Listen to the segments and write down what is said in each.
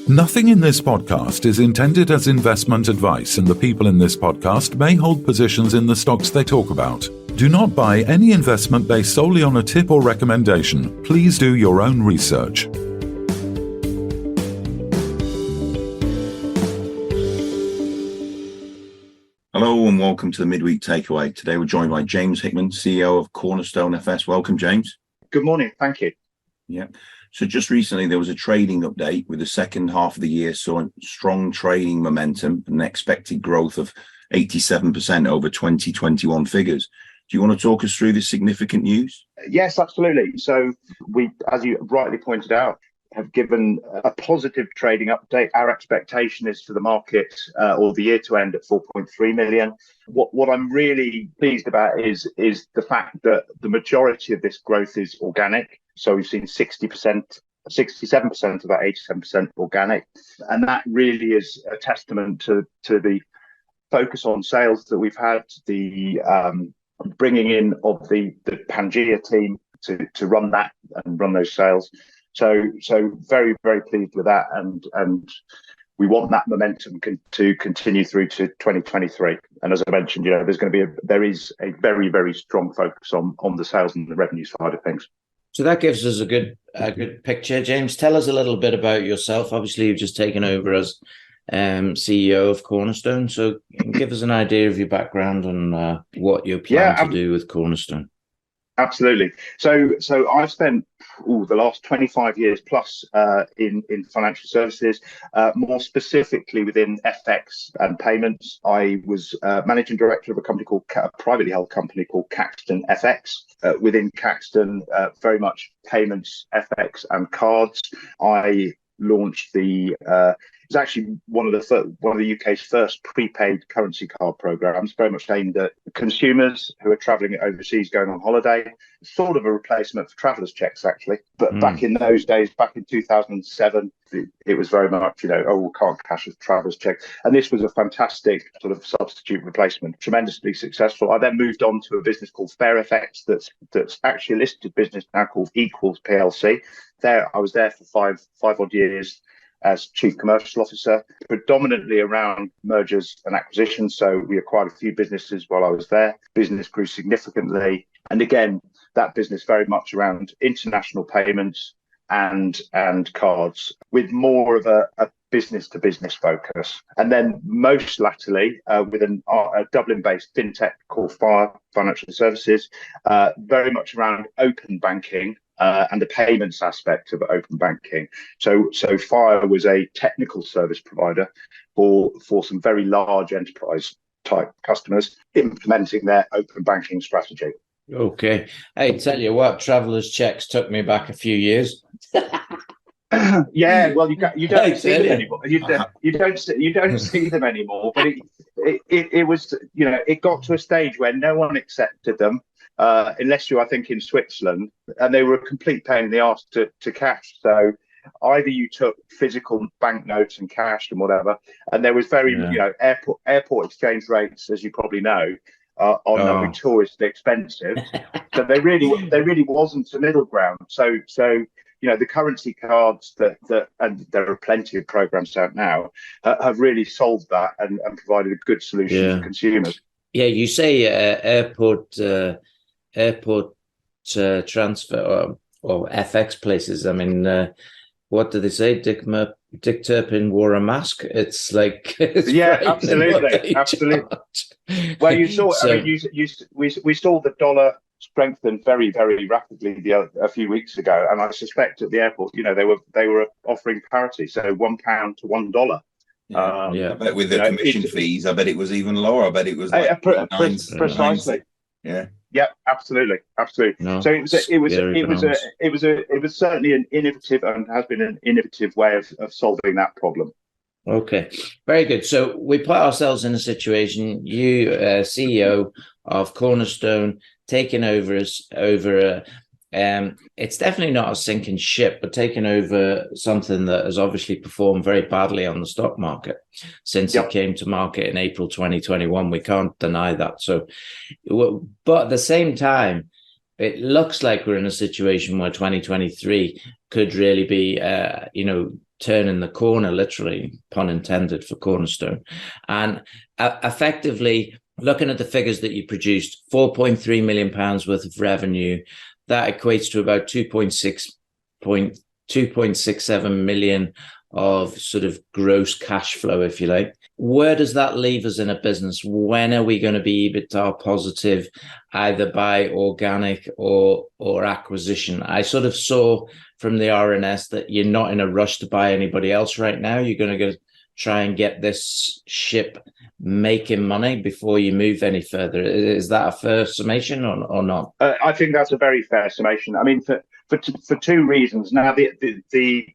Nothing in this podcast is intended as investment advice, and the people in this podcast may hold positions in the stocks they talk about. Do not buy any investment based solely on a tip or recommendation. Please do your own research. Hello and welcome to the Midweek Takeaway. Today we're joined by James Hickman, CEO of Cornerstone FS. Welcome, James. Good morning. Thank you. Yeah. So just recently there was a trading update with the second half of the year saw strong trading momentum and expected growth of 87% over 2021 figures. Do you want to talk us through this significant news? Yes, absolutely. So we, as you rightly pointed out, have given a positive trading update. Our expectation is for the market or the year to end at 4.3 million. What I'm really pleased about is the fact that the majority of this growth is organic. So we've seen 60%, 67% of that 87% organic. And that really is a testament to the focus on sales that we've had, the bringing in of the Pangea team to run that and run those sales. So very, very pleased with that, and we want that momentum to continue through to 2023. And as I mentioned, there is a very, very strong focus on the sales and the revenue side of things. So that gives us a good picture. James, tell us a little bit about yourself. Obviously, you've just taken over as CEO of Cornerstone. So give us an idea of your background and what you plan to do with Cornerstone. Absolutely. So I've spent the last 25 years plus in financial services, more specifically within FX and payments. I was managing director of a privately held company called Caxton FX. Within Caxton, very much payments, FX and cards. I launched it's actually one of the UK's first prepaid currency card programs, very much aimed at consumers who are travelling overseas, going on holiday, sort of a replacement for travellers' checks, actually. But back in those days, back in 2007, it was very much, we can't cash a travellers' check. And this was a fantastic sort of substitute replacement, tremendously successful. I then moved on to a business called FairFX that's actually a listed business now called Equals PLC. I was there for five odd years as Chief Commercial Officer, predominantly around mergers and acquisitions. So we acquired a few businesses while I was there. Business grew significantly. And again, that business very much around international payments and cards, with more of a business-to-business focus. And then most latterly, with a Dublin-based fintech called Fire Financial Services, very much around open banking, and the payments aspect of open banking. So Fire was a technical service provider for some very large enterprise type customers implementing their open banking strategy. Okay. I tell you what, travellers' checks took me back a few years. Yeah, well, you don't see them anymore. You don't see them anymore. But it was, it got to a stage where no one accepted them. Unless you, I think, in Switzerland, and they were a complete pain in the arse to cash. So either you took physical banknotes and cash and whatever, and there was airport exchange rates, as you probably know, are notoriously expensive. So there really wasn't a middle ground. So the currency cards and there are plenty of programs out now, have really solved that and provided a good solution for consumers. Yeah, you say airport transfer or FX places. I mean, what do they say? Dick Turpin wore a mask. It's like absolutely. Well, you saw. We saw the dollar strengthen very, very rapidly a few weeks ago, and I suspect at the airport, they were offering parity, so £1 to $1. I bet with the commission fees, I bet it was even lower. I bet it was like precisely. Yeah, absolutely. No, so it was certainly an innovative and has been an innovative way of solving that problem. Okay, very good. So we put ourselves in a situation. You, CEO of Cornerstone, taking over it's definitely not a sinking ship, but taking over something that has obviously performed very badly on the stock market since it came to market in April 2021. We can't deny that. So, but at the same time, it looks like we're in a situation where 2023 could really be, turning the corner, literally, pun intended, for Cornerstone. And effectively, looking at the figures that you produced, £4.3 million worth of revenue, that equates to about 2.67 million of sort of gross cash flow, if you like. Where does that leave us in a business? When are we going to be EBITDA positive, either by organic or acquisition? I sort of saw from the RNS that you're not in a rush to buy anybody else right now. You're going to go try and get this ship making money before you move any further. Is that a fair summation or not? I think that's a very fair summation. I mean, for two reasons. Now, the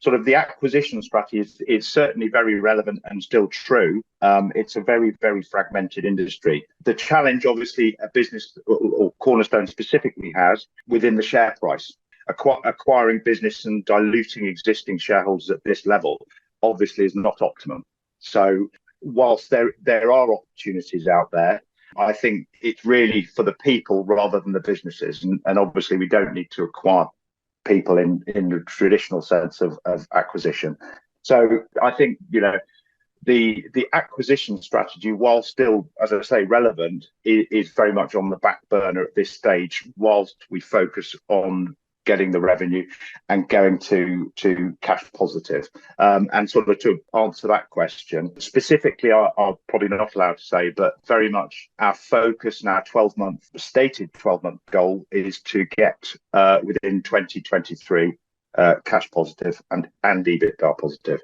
sort of the acquisition strategy is certainly very relevant and still true. It's a very, very fragmented industry. The challenge, obviously, a business or Cornerstone specifically has within the share price, acquiring business and diluting existing shareholders at this level, obviously is not optimum. So whilst there are opportunities out there, I think it's really for the people rather than the businesses. And obviously we don't need to acquire people in the traditional sense of acquisition. So I think, the acquisition strategy, while still, as I say, relevant, is very much on the back burner at this stage, whilst we focus on getting the revenue and going to cash positive. And sort of to answer that question, specifically, I'm probably not allowed to say, but very much our focus and our stated 12-month goal is to get within 2023 cash positive and EBITDA positive.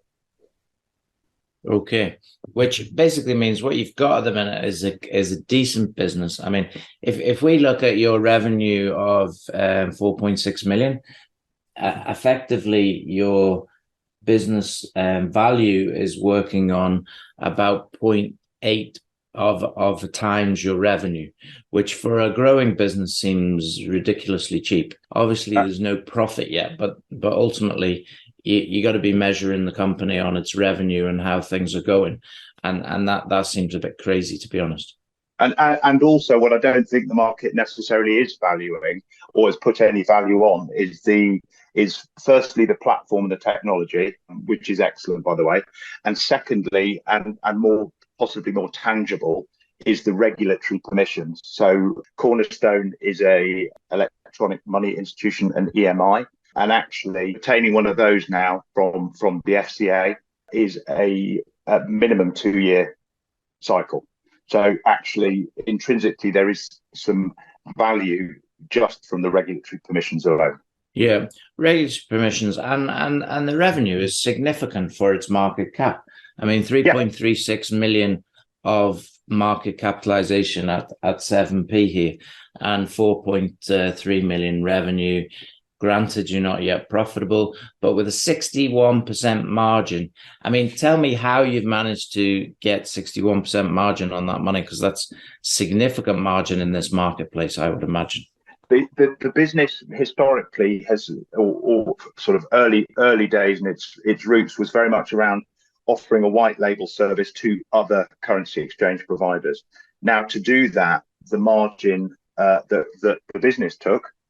Okay, which basically means what you've got at the minute is a decent business. I mean, if we look at your revenue of 4.6 million, effectively your business value is working on about 0.8 of times your revenue, which for a growing business seems ridiculously cheap. Obviously, there's no profit yet, but ultimately, you got to be measuring the company on its revenue and how things are going, and that seems a bit crazy, to be honest. And also, what I don't think the market necessarily is valuing or has put any value on is firstly the platform and the technology, which is excellent, by the way, and secondly, and possibly more tangible, is the regulatory permissions. So Cornerstone is a electronic money institution, an EMI. And actually obtaining one of those now from the FCA is a minimum 2-year cycle. So actually, intrinsically, there is some value just from the regulatory permissions alone. Yeah, regulatory permissions and the revenue is significant for its market cap. I mean, 3.36 million of market capitalization at 7p here, and 4.3 million revenue. Granted, you're not yet profitable, but with a 61% margin. I mean, tell me how you've managed to get 61% margin on that money, because that's significant margin in this marketplace, I would imagine. The business historically has, or sort of early days in its roots, was very much around offering a white label service to other currency exchange providers. Now, to do that, the margin that the business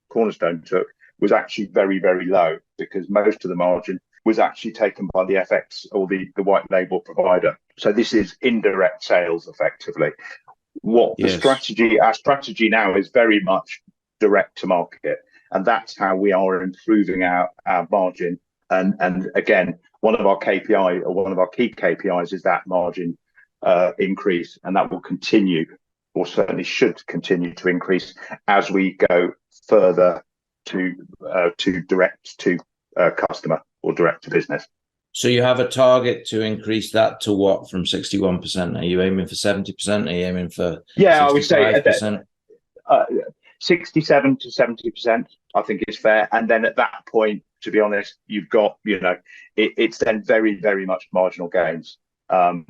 Cornerstone took, was actually very, very low, because most of the margin was actually taken by the FX or the white label provider. So this is indirect sales, effectively. Our strategy now is very much direct to market, and that's how we are improving our margin. And again, one of our key KPIs is that margin increase, and that will continue, or certainly should continue to increase as we go further to direct to customer or direct to business. So you have a target to increase that to what, from 61%? Are you aiming for 70%? Are you aiming for 65%? I would say 67 to 70%, I think is fair. And then at that point, to be honest, you've got, it's then very, very much marginal gains. But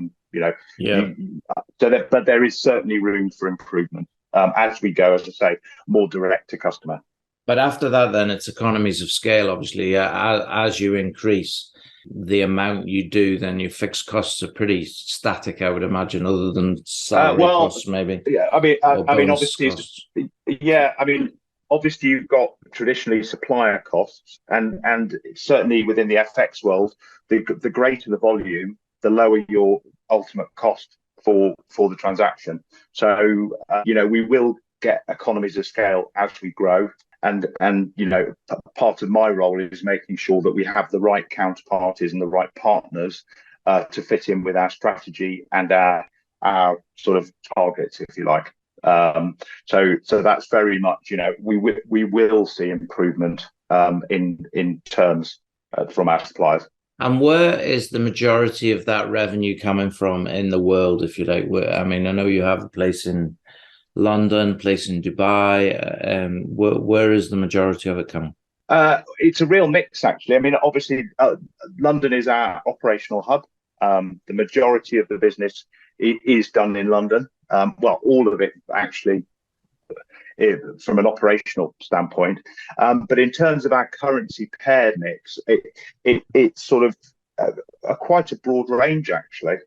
there is certainly room for improvement as we go, as I say, more direct to customer. But after that, then it's economies of scale, obviously. As you increase the amount you do, then your fixed costs are pretty static, I would imagine, other than salary costs, maybe. Yeah, I mean, obviously, obviously you've got traditionally supplier costs, and certainly within the FX world, the greater the volume, the lower your ultimate cost for the transaction. So we will get economies of scale as we grow, and part of my role is making sure that we have the right counterparties and the right partners to fit in with our strategy and our sort of targets, if you like. So that's very much, we will see improvement in terms from our suppliers. And where is the majority of that revenue coming from in the world, if you like? I mean, I know you have a place in London, place in Dubai. Where is the majority of it coming? It's a real mix, actually. I mean, obviously, London is our operational hub. The majority of the business is done in London. Well, all of it, actually, from an operational standpoint. But in terms of our currency paired mix, it's sort of quite a broad range, actually.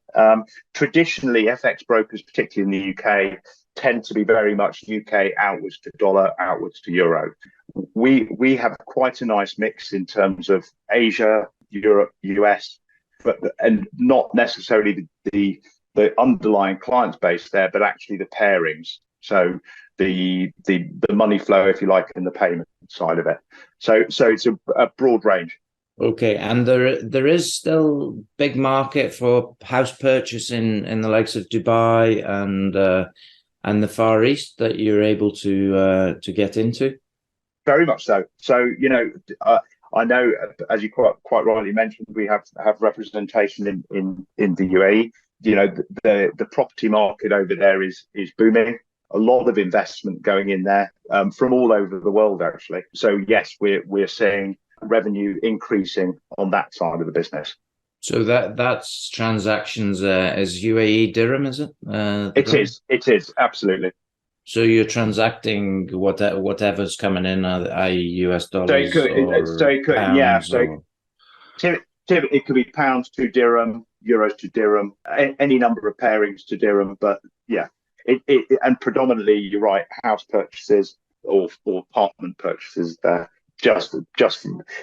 Traditionally, FX brokers, particularly in the UK, tend to be very much UK outwards to dollar, outwards to euro. We have quite a nice mix in terms of Asia, Europe, US, and not necessarily the underlying client base there, but actually the pairings. So the money flow, if you like, and the payment side of it. So it's a broad range. Okay, and there is still big market for house purchase in the likes of Dubai and the Far East that you're able to get into. Very much so. So I know, as you quite rightly mentioned, we have representation in the UAE. The property market over there is booming. A lot of investment going in there from all over the world, actually. So yes, we're seeing revenue increasing on that side of the business. So that's transactions as UAE dirham, is it? It is absolutely. So you're transacting whatever's coming in, i.e. US dollars pounds. It could be pounds to dirham, euros to dirham, any number of pairings to dirham. But yeah, and predominantly, you're right, house purchases or apartment purchases there, just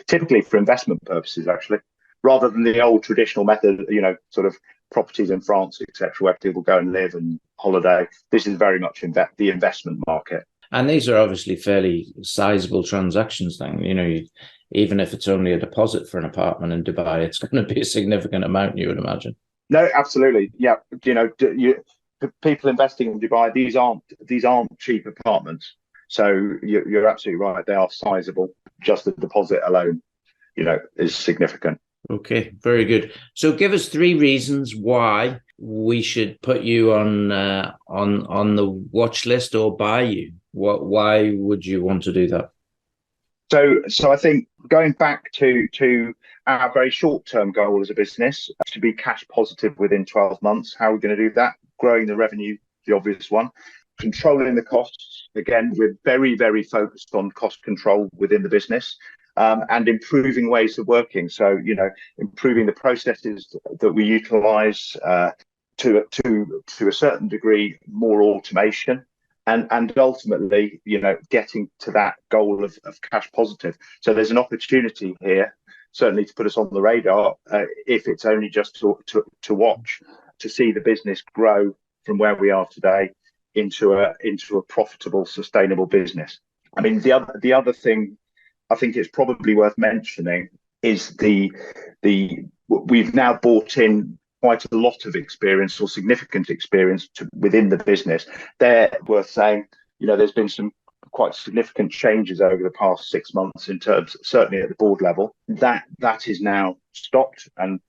typically for investment purposes, actually, rather than the old traditional method, sort of properties in France, etc., where people go and live and holiday. This is very much the investment market. And these are obviously fairly sizable transactions then. Even if it's only a deposit for an apartment in Dubai, it's going to be a significant amount, you would imagine. No, absolutely. Yeah. People investing in Dubai, these aren't cheap apartments. So you're absolutely right. They are sizable. Just the deposit alone, is significant. Okay, very good. So give us 3 reasons why we should put you on the watch list or buy you. Why would you want to do that? So I think going back to our very short-term goal as a business, to be cash positive within 12 months, how are we going to do that? Growing the revenue, the obvious one. Controlling the costs. Again, we're very, very focused on cost control within the business. And improving ways of working. So, improving the processes that we utilize to a certain degree, more automation, and ultimately, getting to that goal of cash positive. So there's an opportunity here, certainly to put us on the radar, if it's only just to watch, to see the business grow from where we are today into a profitable, sustainable business. I mean, the other thing I think it's probably worth mentioning is we've now brought in quite a lot of experience or significant experience within the business. They're worth saying, there's been some quite significant changes over the past 6 months in terms, certainly at the board level. That is now stopped, and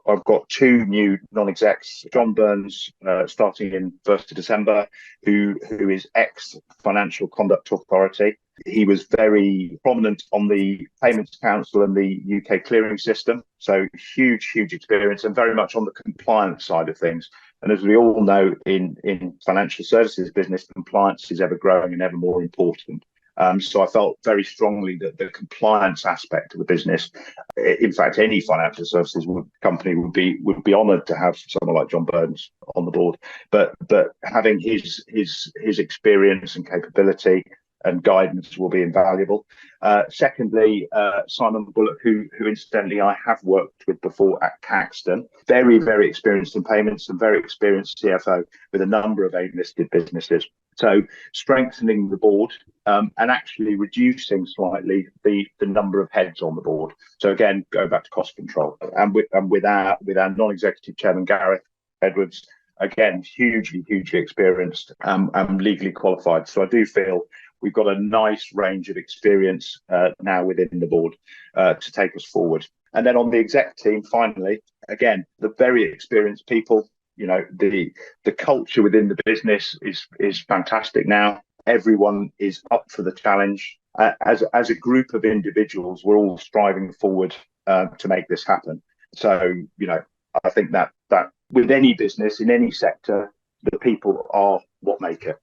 I've got 2 new non-execs, John Burns, starting in 1st of December, who is ex-Financial Conduct Authority. He was very prominent on the Payments Council and the UK clearing system. So huge experience, and very much on the compliance side of things. And as we all know, in financial services business, compliance is ever growing and ever more important. So I felt very strongly that the compliance aspect of the business, in fact, any financial services company would be honoured to have someone like John Burns on the board. But having his experience and capability, and guidance will be invaluable. Secondly, Simon Bullock, who incidentally I have worked with before at Caxton, very, very experienced in payments and very experienced CFO with a number of AIM-listed businesses. So strengthening the board and actually reducing slightly the number of heads on the board. So again, go back to cost control. And with our non-executive chairman, Gareth Edwards, again, hugely experienced and legally qualified. So I do feel we've got a nice range of experience now within the board to take us forward. And then on the exec team, finally, again, the very experienced people. You know, the culture within the business is fantastic now. Everyone is up for the challenge. As a group of individuals, we're all striving forward to make this happen. So, you know, I think that with any business in any sector, the people are what make it.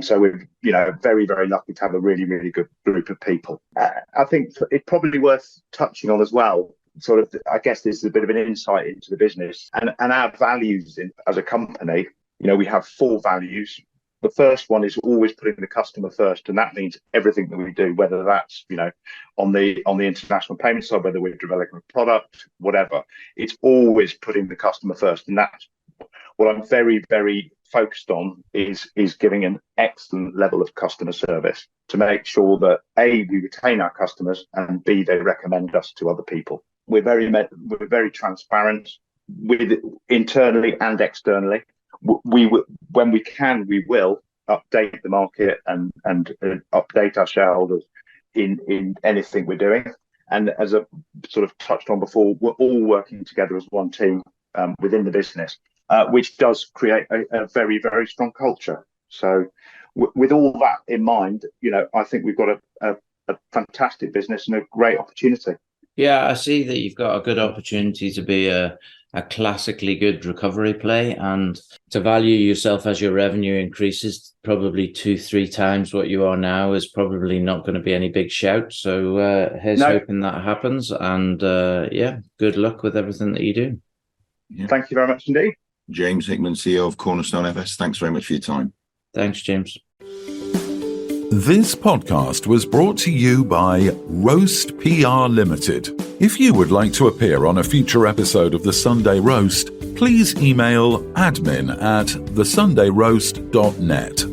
So we're, you know, very, very lucky to have a really, really good group of people. I think it's probably worth touching on as well. Sort of, I guess this is a bit of an insight into the business and our values as a company. You know, we have 4 values. The first one is always putting the customer first, and that means everything that we do, whether that's, you know, on the international payment side, whether we're developing a product, whatever, it's always putting the customer first. And that's what I'm very, very focused on is giving an excellent level of customer service to make sure that A, we retain our customers, and B, they recommend us to other people. We're very transparent with internally and externally. When we can, we will update the market and update our shareholders in anything we're doing. And as I sort of touched on before, we're all working together as one team within the business, which does create a very, very strong culture. So with all that in mind, you know, I think we've got a fantastic business and a great opportunity. Yeah, I see that you've got a good opportunity to be a classically good recovery play and to value yourself as your revenue increases probably 2-3 times what you are now is probably not going to be any big shout. So here's hoping that happens. And yeah, good luck with everything that you do. Yeah. Thank you very much indeed. James Hickman, CEO of Cornerstone FS. Thanks very much for your time. Thanks, James. This podcast was brought to you by Roast PR Limited. If you would like to appear on a future episode of The Sunday Roast, please email admin@thesundayroast.net.